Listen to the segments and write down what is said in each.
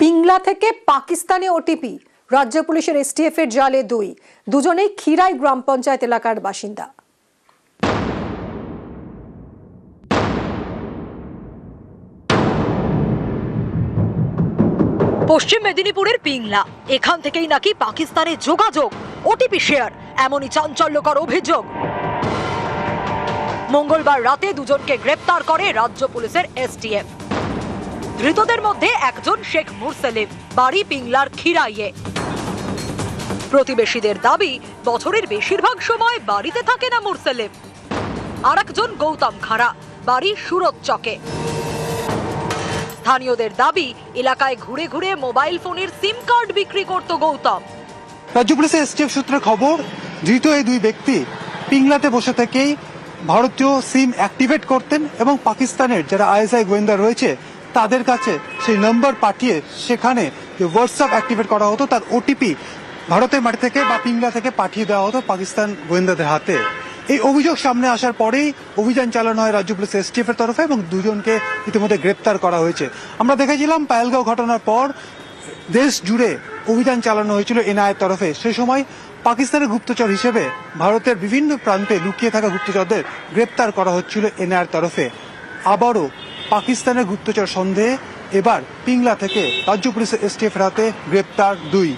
পিংলা থেকে পাকিস্তানে ওটিপি, রাজ্য পুলিশের এসটিএফ এর জালে দুজনেই খিরাই গ্রাম পঞ্চায়েত এলাকার বাসিন্দা। পশ্চিম মেদিনীপুরের পিংলা, এখান থেকেই নাকি পাকিস্তানে যোগাযোগ, ওটিপি শেয়ার, এমনই চাঞ্চল্যকর অভিযোগ। মঙ্গলবার রাতে দুজনকে গ্রেপ্তার করে রাজ্য পুলিশের এসটিএফ। ধৃতদের মধ্যে একজন শেখ মুরসেলিম, বাড়ি পিংলার খিরাইয়ে। প্রতিবেশীদের দাবি, বছরের বেশিরভাগ সময় বাড়িতে থাকে না মুরসেলিম। আর একজন গৌতম খাড়া, বাড়ি সুরত চকে। স্থানীয়দের দাবি, এলাকায় ঘুরে ঘুরে মোবাইল ফোনের সিম কার্ড বিক্রি করত গৌতম। রাজ্য পুলিশের এসটিএফ সূত্রে খবর, ধৃত এই দুই ব্যক্তি পিংলাতে বসে থেকেই ভারতীয় সিম অ্যাক্টিভেট করতেন এবং পাকিস্তানের যারা আইএসআই গোয়েন্দা রয়েছে তাদের কাছে সেই নম্বর পাঠিয়ে সেখানে যে হোয়াটসঅ্যাপ অ্যাক্টিভেট করা হতো তার ওটিপি ভারতের মাটি থেকে বা পিংলা থেকে পাঠিয়ে দেওয়া হতো পাকিস্তান গোয়েন্দাদের হাতে। এই অভিযোগ সামনে আসার পরেই অভিযান চালানো হয় রাজ্য পুলিশ এসটিএফ এর তরফে এবং দুজনকে ইতিমধ্যে গ্রেপ্তার করা হয়েছে। আমরা দেখেছিলাম পাহেলগাঁও ঘটনার পর দেশ জুড়ে অভিযান চালানো হয়েছিল এনআইএর তরফে। সেই সময় পাকিস্তানের গুপ্তচর হিসেবে ভারতের বিভিন্ন প্রান্তে লুকিয়ে থাকা গুপ্তচরদের গ্রেপ্তার করা হচ্ছিল এনআইএর তরফে। আবারও পাকিস্তানের গুপ্তচর সন্দেহে এবার পিংলা থেকে রাজ্য পুলিশের এসটিএফ এর হাতে গ্রেপ্তার দুই।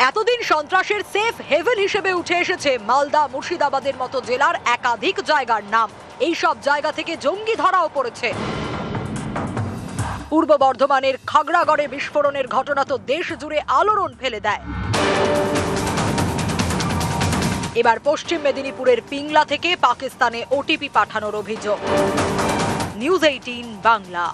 এতদিন সন্ত্রাসের সেফ হেভেন হিসেবে উঠে এসেছে মালদা, মুর্শিদাবাদের মতো জেলার একাধিক জায়গার নাম। এই সব জায়গা থেকে জঙ্গি ধরাও পড়েছে। পূর্ব বর্ধমানের খাগড়াগড়ে বিস্ফোরণের ঘটনা তো দেশ জুড়ে আলোড়ন ফেলে দেয়। এবার পশ্চিম মেদিনীপুরের পিংলা থেকে পাকিস্তানে ওটিপি পাঠানোর অভিযোগ। নিউজ 18 বাংলা।